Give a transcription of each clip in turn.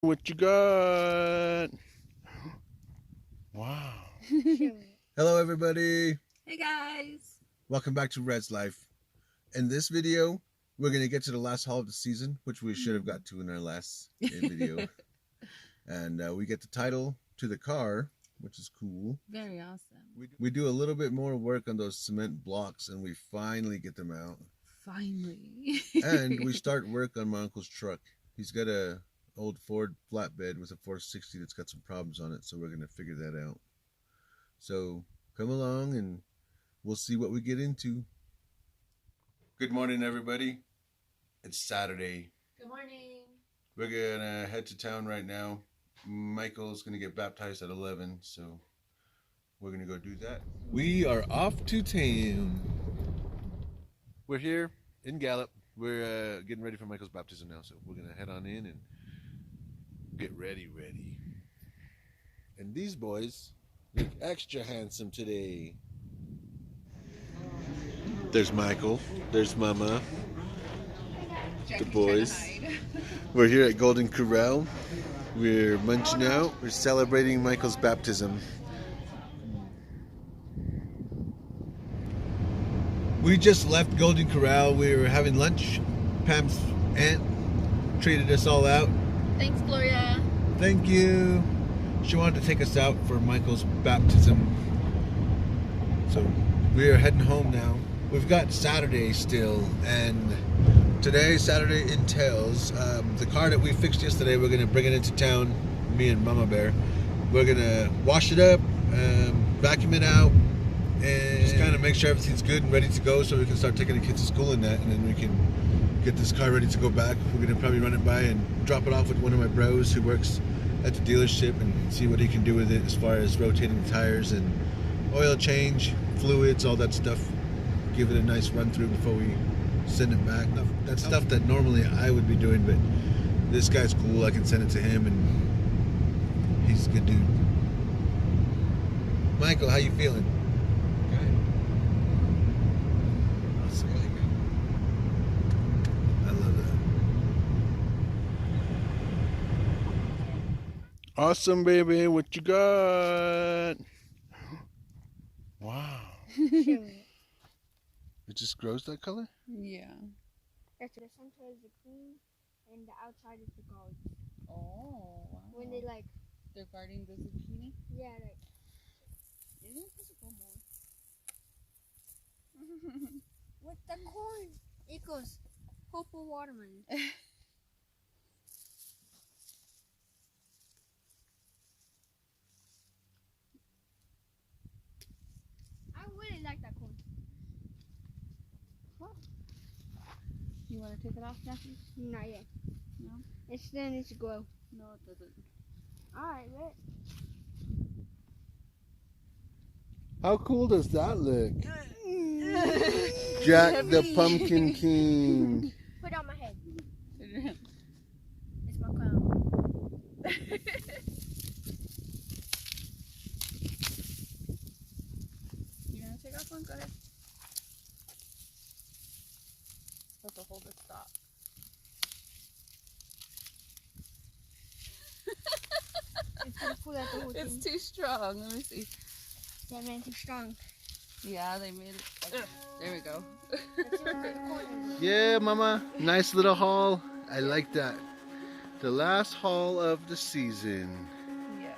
What you got? Wow. Hello everybody, Hey guys! welcome back to Red's Life. In this video, we're going to get to the last haul of the season, which we should have got to in our last video. And we get the title to the car, which is cool. Very awesome. We do a little bit more work on those cement blocks and we finally get them out. Finally. And we start work on my uncle's truck. He's got a old Ford flatbed with a 460 that's got some problems on it, so we're going to figure that out. So come along and we'll see what we get into. Good morning, everybody. It's Saturday. Good morning. We're gonna head to town right now. Michael's gonna get baptized at 11, so we're gonna go do that. We are off to town. We're here in Gallup. We're getting ready for Michael's baptism now, so we're gonna head on in and get ready. And these boys look extra handsome today. There's Michael. There's Mama. The boys. We're here at Golden Corral. We're munching out. We're celebrating Michael's baptism. We just left Golden Corral. We were having lunch. Pam's aunt treated us all out. Thanks, Gloria. Thank you. She wanted to take us out for Michael's baptism. So we are heading home now. We've got Saturday still, and today, Saturday, entails the car that we fixed yesterday. We're going to bring it into town, me and Mama Bear. We're going to wash it up, vacuum it out, and just kind of make sure everything's good and ready to go so we can start taking the kids to school and that, and then we can get this car ready to go back. We're going to probably run it by and drop it off with one of my bros who works at the dealership and see what he can do with it as far as rotating the tires and oil change, fluids, all that stuff. Give it a nice run through before we send it back. That's stuff that normally I would be doing, but this guy's cool. I can send it to him, and he's a good dude. Michael, how you feeling? Good. That's really good. I love that. Awesome, baby. What you got? Wow. It just grows that color? Yeah. That's the center is the cream and the outside is the gold. Oh, wow. When they like, They're guarding the zucchini? yeah, like, Isn't it supposed to go more? with the corn equals purple watermelon. I really like that corn. You want to take it off, Jackie? Not yet. No? It still needs to grow. No, it doesn't. Alright, wait. How cool does that look? Jack the Pumpkin King. Put it on my head. You It's my crown. want to take off one? Go ahead. Supposed to hold it, stop. It's gonna pull out the whole It's thing. too strong. Let me see. That man too strong. Yeah, they made it. Okay. There we go. Let's see what the corn is. Yeah, Mama. Nice little haul. I like that. The last haul of the season. Yes.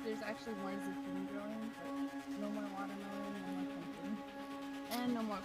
There's actually more zucchini growing, but no more watermelon, no more pumpkin. And no more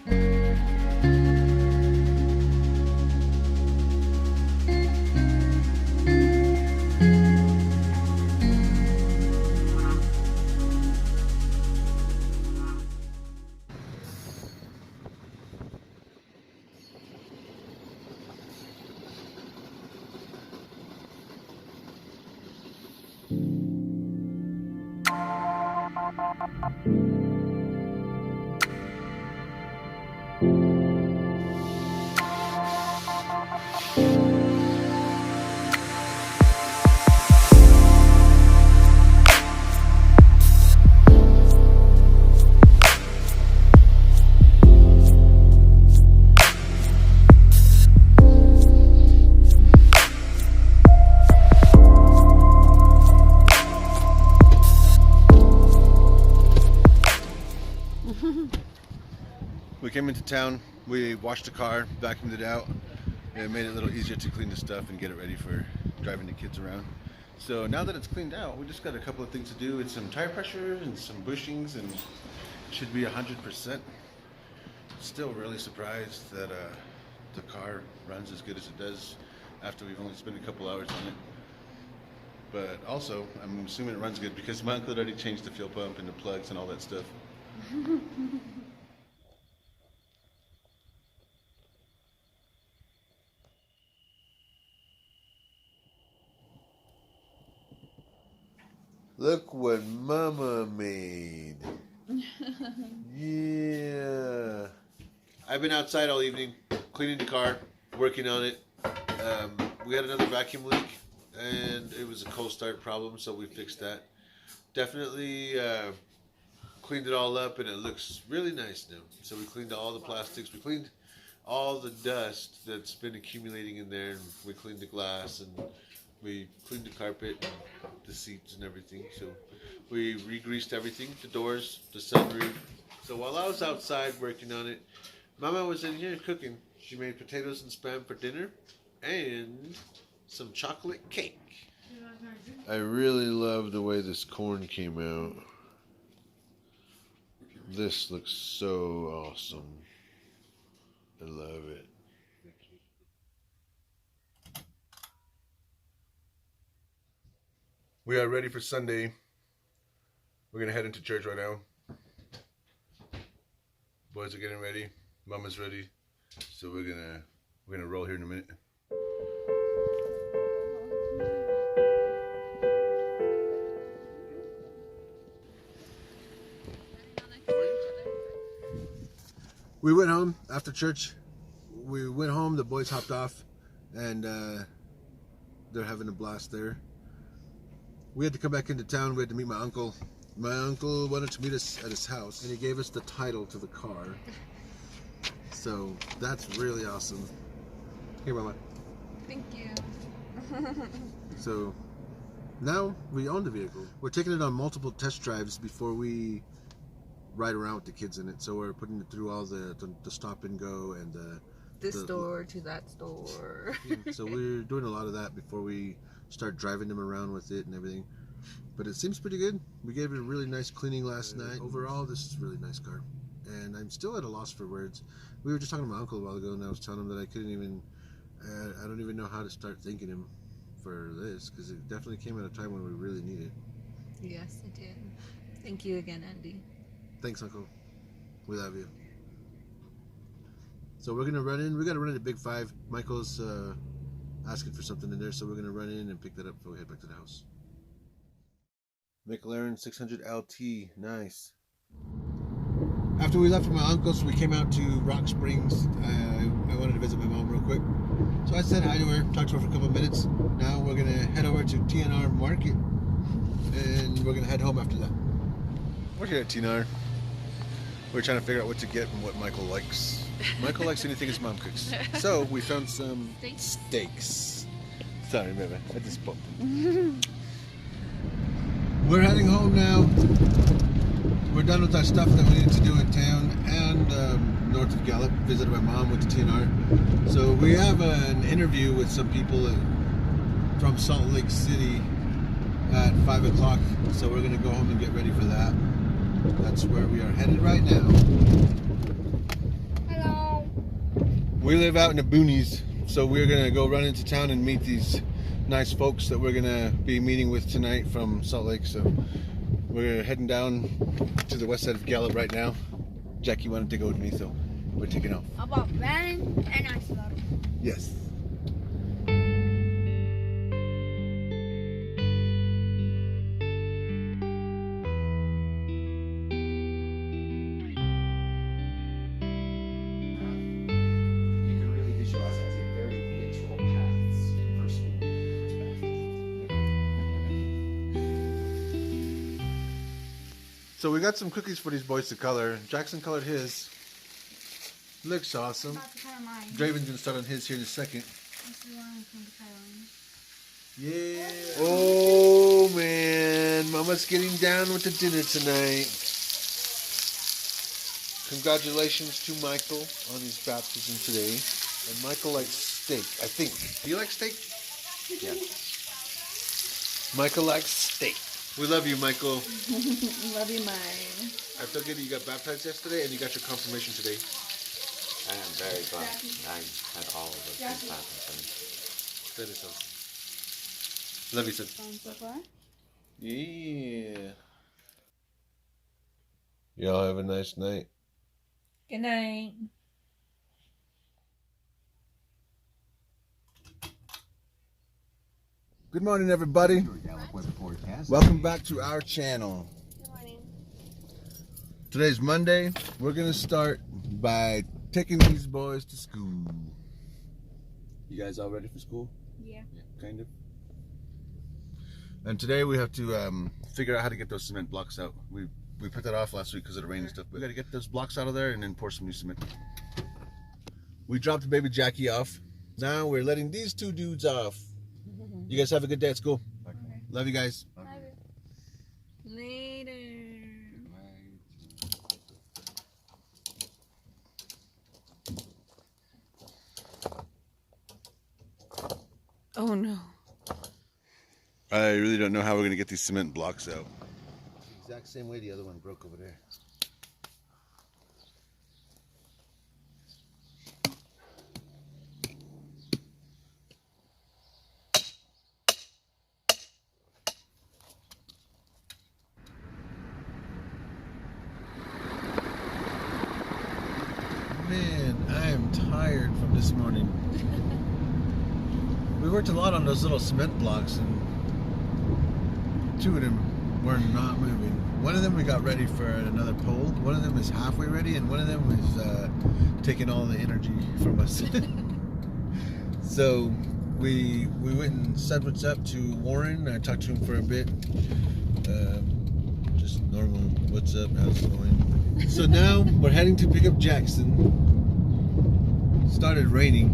came into town, we washed the car, vacuumed it out, and it made it a little easier to clean the stuff and get it ready for driving the kids around. So now that it's cleaned out, we just got a couple of things to do. It's some tire pressure and some bushings, and it should be 100%. Still really surprised that the car runs as good as it does after we've only spent a couple hours on it. But also, I'm assuming it runs good because my uncle had already changed the fuel pump and the plugs and all that stuff. Look what Mama made. Yeah. I've been outside all evening, cleaning the car, working on it. We had another vacuum leak, and it was a cold start problem, so we fixed that. Definitely cleaned it all up, and it looks really nice now. So we cleaned all the plastics. We cleaned all the dust that's been accumulating in there, and we cleaned the glass, and we cleaned the carpet, and the seats and everything. So we re-greased everything, the doors, the sunroof. So while I was outside working on it, Mama was in here cooking. She made potatoes and spam for dinner and some chocolate cake. I really love the way this corn came out. This looks so awesome. I love it. We are ready for Sunday. We're gonna head into church right now. Boys are getting ready. Mama's ready. So we're gonna roll here in a minute. We went home after church. We went home, the boys hopped off, and they're having a blast there. We had to come back into town. We had to meet my uncle. My uncle wanted to meet us at his house, and he gave us the title to the car. So that's really awesome. Here, Mama. Thank you. So now we own the vehicle. We're taking it on multiple test drives before we ride around with the kids in it. So we're putting it through all the stop and go and This store to that store. Yeah, so we're doing a lot of that before we start driving them around with it and everything. But it seems pretty good. We gave it a really nice cleaning last night. Overall, this is a really nice car. And I'm still at a loss for words. We were just talking to my uncle a while ago, and I was telling him that I couldn't even, I don't even know how to start thanking him for this, because it definitely came at a time when we really needed it. Yes, it did. Thank you again, Andy. Thanks, Uncle. We love you. So we're gonna run in. We gotta run into Big Five. Michael's asking for something in there, so we're gonna run in and pick that up before we head back to the house. McLaren 600 LT, nice. After we left from my uncle's, we came out to Rock Springs. I wanted to visit my mom real quick, so I said hi to her, talked to her for a couple of minutes. Now we're gonna head over to TNR Market, and we're gonna head home after that. We're here at TNR. We're trying to figure out what to get and what Michael likes. Michael likes anything his mom cooks. So we found some steaks. Sorry, baby. I just popped it. We're heading home now. We're done with our stuff that we needed to do in town and north of Gallup. Visited my mom with the TNR. So we have an interview with some people from Salt Lake City at 5 o'clock. So we're going to go home and get ready for that. That's where we are headed right now. Hello. We live out in the boonies, so we're going to go run into town and meet these nice folks that we're going to be meeting with tonight from Salt Lake. So we're heading down to the west side of Gallup right now. Jackie wanted to go with me, so we're taking off. How about Brandon and Ice Water? Yes. So we got some cookies for these boys to color. Jackson colored his. Looks awesome. I'm about to color mine. Draven's gonna start on his here in a second. This is what I'm going to color on. Yeah. Oh man, Mama's getting down with the dinner tonight. Congratulations to Michael on his baptism today. And Michael likes steak, I think. Do you like steak? Yeah. Michael likes steak. We love you, Michael. Love you, mine. I feel good that you got baptized yesterday and you got your confirmation today. I am very glad I had all of those things happen for me. That is awesome. Love you, son. So far? Yeah. Y'all have a nice night. Good night. Good morning, everybody. Welcome back to our channel. Good morning. Today's Monday. We're gonna start by taking these boys to school. You guys all ready for school? Yeah. Kind of. And today we have to figure out how to get those cement blocks out. We put that off last week because of the rain and stuff. We got to get those blocks out of there and then pour some new cement. We dropped baby Jackie off. Now we're letting these two dudes off. You guys have a good day at school. Okay. Love you guys. Later. Oh no. I really don't know how we're going to get these cement blocks out. Exact same way the other one broke over there. Man, I am tired from this morning. We worked a lot on those little cement blocks and two of them were not moving. One of them we got ready for another pole. One of them is halfway ready and one of them is taking all the energy from us. So we went and said what's up to Warren. I talked to him for a bit. Just normal, what's up, how's it going? So now we're heading to pick up Jackson. Started raining.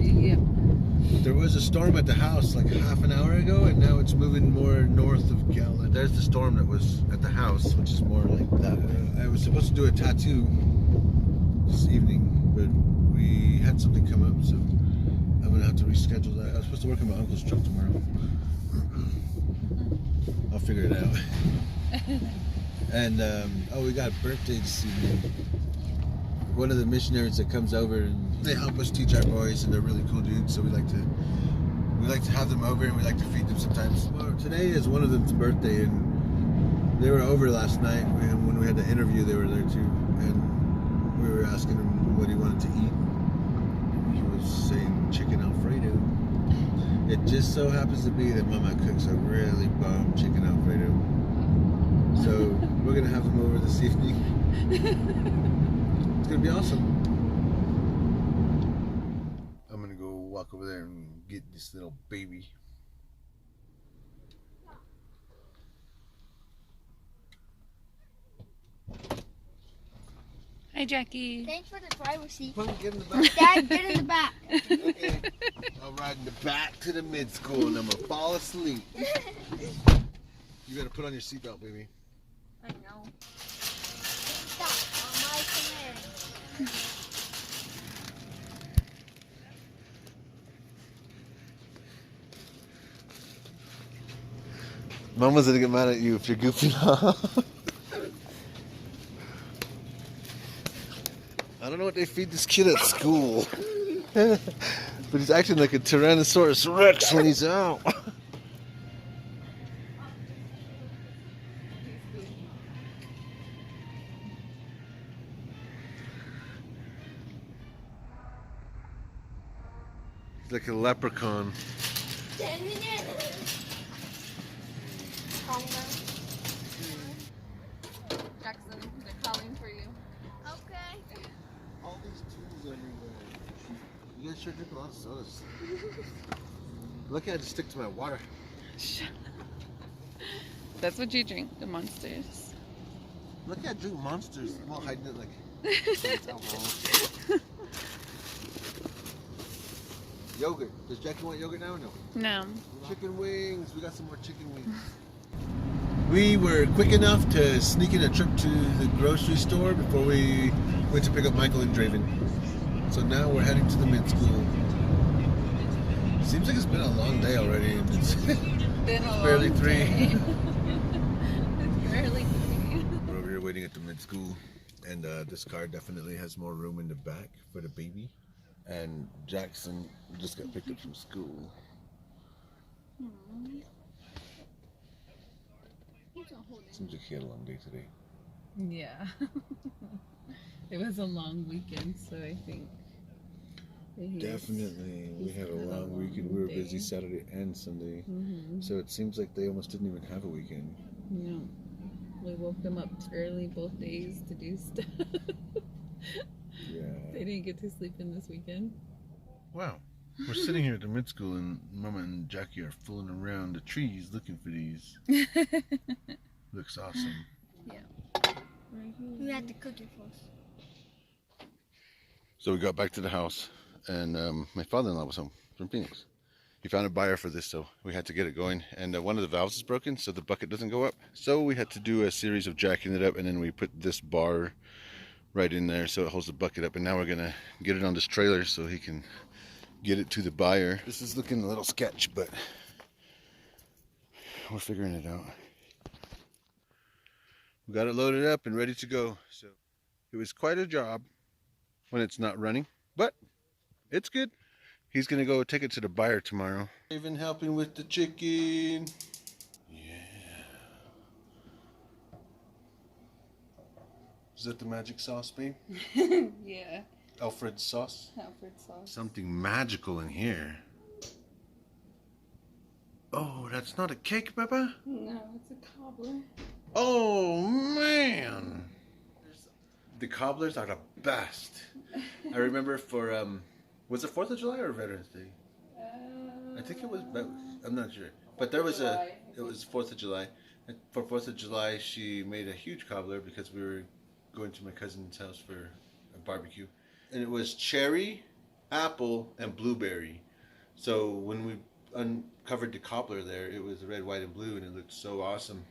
Yep. There was a storm at the house like half an hour ago, and now it's moving more north of Gala. There's the storm that was at the house, which is more like that way. I was supposed to do a tattoo this evening, but we had something come up, so I'm gonna have to reschedule that. I was supposed to work on my uncle's truck tomorrow. I'll figure it out. And we got a birthday this evening. One of the missionaries that comes over and they help us teach our boys, and they're really cool dudes. So we like to have them over and we like to feed them sometimes. Well, today is one of them's birthday, and they were over last night. And when we had the interview, they were there too, and we were asking him what he wanted to eat. He was saying chicken Alfredo. It just so happens to be that Mama cooks a really bomb chicken Alfredo. So we're gonna have them over this evening. It's gonna be awesome. I'm gonna go walk over there and get this little baby. Hi, Jackie. Thanks for the driver's seat. Come get in the back. Dad, get in the back. Okay. I'll ride in the back to the mid school and I'm gonna fall asleep. You gotta put on your seatbelt, baby. I know. Stop on my command. Mama's gonna get mad at you if you're goofing off. I don't know what they feed this kid at school. But he's acting like a Tyrannosaurus Rex when he's out. He's like a leprechaun. Jackson, they're calling for you. Okay. All these tools everywhere. You guys sure drink a lot of sodas. Lucky I had to stick to my water. That's what you drink, the Monsters. Lucky I drink Monsters. I'm all hiding it like alcohol. Yogurt. Does Jackie want yogurt now or no? No. Chicken wings. We got some more chicken wings. We were quick enough to sneak in a trip to the grocery store before we went to pick up Michael and Draven. So now we're heading to the mid-school. Seems like it's been a long day already, and it's barely 3. It's barely 3. We're over here waiting at the mid-school, and this car definitely has more room in the back for the baby. And Jackson just got picked up from school. Seems like he had a long day today. Yeah. It was a long weekend, so I think. Definitely. We had a long weekend. We were busy Saturday and Sunday. So it seems like they almost didn't even have a weekend. Yeah. We woke them up early both days to do stuff. Yeah. They didn't get to sleep in this weekend. Wow. We're sitting here at the mid-school and Mama and Jackie are fooling around the trees looking for these. Looks awesome. We had to cook it first. So we got back to the house and my father-in-law was home from Phoenix. He found a buyer for this, so we had to get it going. And one of the valves is broken, so the bucket doesn't go up. So we had to do a series of jacking it up, and then we put this bar right in there so it holds the bucket up. And now we're gonna get it on this trailer so he can get it to the buyer. This is looking a little sketch, but we're figuring it out. We got it loaded up and ready to go. So it was quite a job when it's not running, but it's good. He's gonna go take it to the buyer tomorrow. Even helping with the chicken. Yeah. Is that the magic sauce, babe? Yeah. Alfred sauce? Alfred sauce. Something magical in here. Oh, that's not a cake, Baba? No, it's a cobbler. Oh, man. The cobblers are the best. I remember for, was it 4th of July or Veterans Day? I think it was, I'm not sure. But there was it was 4th of July. And for 4th of July, she made a huge cobbler because we were going to my cousin's house for a barbecue. And it was cherry, apple, and blueberry. So when we uncovered the cobbler there, it was red, white, and blue, and it looked so awesome.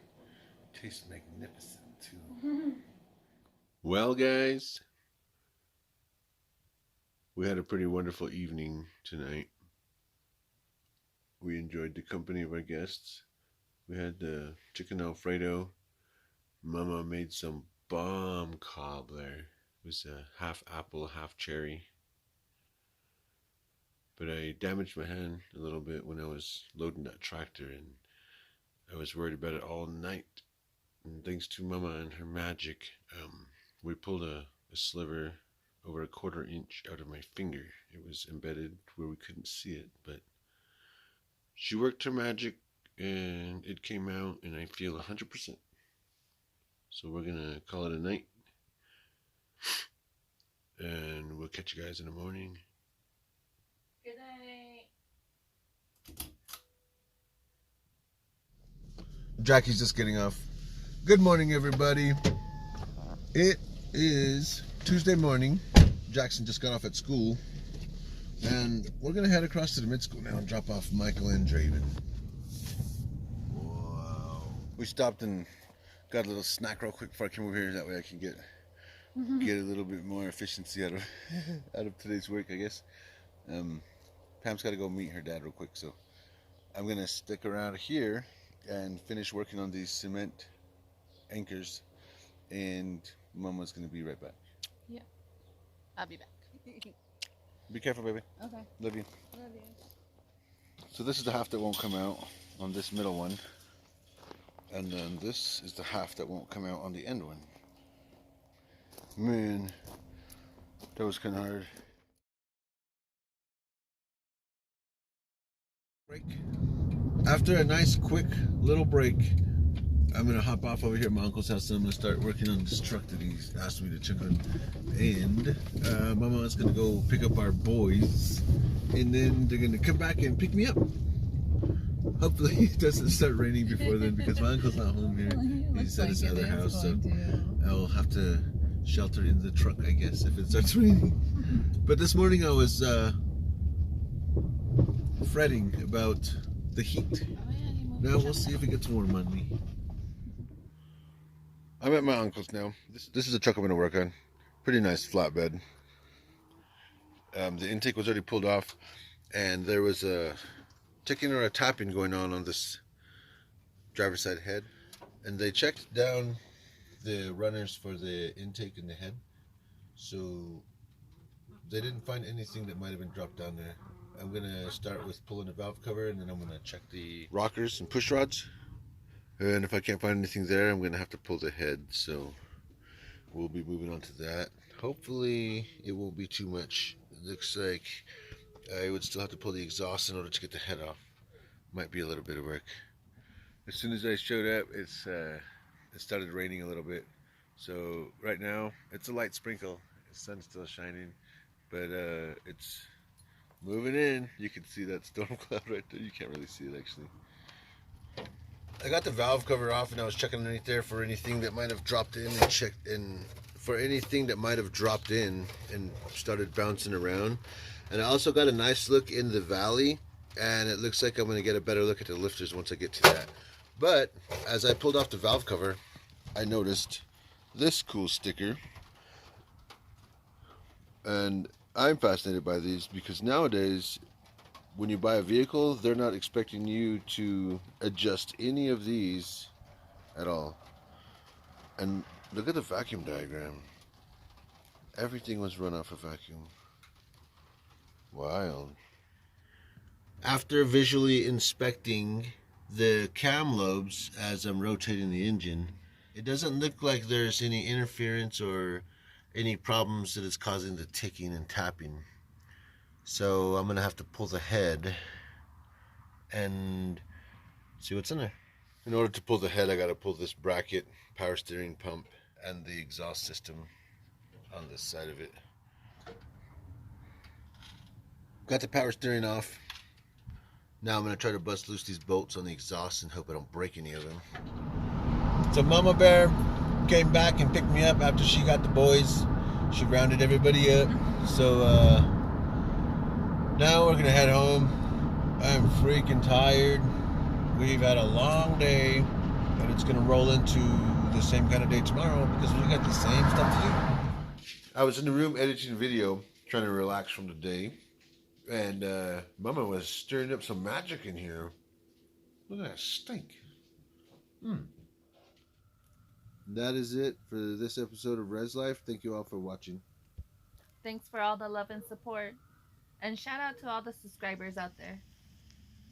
Tastes magnificent too. Well, guys, we had a pretty wonderful evening tonight. We enjoyed the company of our guests. We had the chicken Alfredo. Mama made some bomb cobbler. It was a half apple, half cherry. But I damaged my hand a little bit when I was loading that tractor, and I was worried about it all night. And thanks to Mama and her magic, we pulled a sliver over 1/4 inch out of my finger. It was embedded where we couldn't see it, but she worked her magic and it came out, and I feel 100%. So we're gonna call it a night, and we'll catch you guys in the morning. Good night. Jackie's just getting off. Good morning, everybody. It is Tuesday morning. Jackson just got off at school, and we're gonna head across to the mid-school now and drop off Michael and Draven. Wow. We stopped and got a little snack real quick before I came over here. That way I can get a little bit more efficiency out of today's work, I guess. Pam's got to go meet her dad real quick, so I'm gonna stick around here and finish working on these cement anchors, and Mama's gonna be right back. Yeah, I'll be back. Be careful, baby. Okay. Love you. Love you. So this is the half that won't come out on this middle one, and then this is the half that won't come out on the end one. Man, that was kind of hard. Break. After a nice quick little break, I'm gonna hop off over here at my uncle's house, and I'm gonna start working on this truck that he's asked me to check on. And Mama's gonna go pick up our boys, and then they're gonna come back and pick me up. Hopefully it doesn't start raining before then, because my uncle's not home here. He's at his other house, so I'll have to shelter in the truck, I guess, if it starts raining. But this morning I was fretting about the heat. Now we'll see if it gets warm on me. I'm at my uncle's now. This is the truck I'm going to work on. Pretty nice flatbed. The intake was already pulled off, and there was a ticking or a tapping going on this driver's side head. And they checked down the runners for the intake and the head, so they didn't find anything that might have been dropped down there. I'm going to start with pulling the valve cover, and then I'm going to check the rockers and push rods. And if I can't find anything there, I'm going to have to pull the head. So we'll be moving on to that. Hopefully it won't be too much. It looks like I would still have to pull the exhaust in order to get the head off. Might be a little bit of work. As soon as I showed up, it started raining a little bit. So right now it's a light sprinkle. The sun's still shining, but it's moving in. You can see that storm cloud right there. You can't really see it actually. I got the valve cover off, and I was checking underneath there for anything that might have dropped in, and checked in for anything that might have dropped in and started bouncing around. And I also got a nice look in the valley, and it looks like I'm going to get a better look at the lifters once I get to that. But as I pulled off the valve cover, I noticed this cool sticker, and I'm fascinated by these because nowadays when you buy a vehicle, they're not expecting you to adjust any of these at all. And look at the vacuum diagram. Everything was run off a vacuum. Wild. After visually inspecting the cam lobes as I'm rotating the engine, it doesn't look like there's any interference or any problems that is causing the ticking and tapping. So I'm going to have to pull the head and see what's in there. In order to pull the head, I got to pull this bracket, power steering pump, and the exhaust system on this side of it. Got the power steering off. Now I'm going to try to bust loose these bolts on the exhaust and hope I don't break any of them. So Mama Bear came back and picked me up after she got the boys. She rounded everybody up. So now we're going to head home. I'm freaking tired. We've had a long day, but it's going to roll into the same kind of day tomorrow because we got the same stuff to do. I was in the room editing video, trying to relax from the day, and Mama was stirring up some magic in here. Look at that stink. That is it for this episode of Res Life. Thank you all for watching. Thanks for all the love and support. And shout out to all the subscribers out there.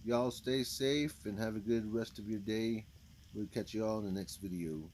Y'all stay safe and have a good rest of your day. We'll catch you all in the next video.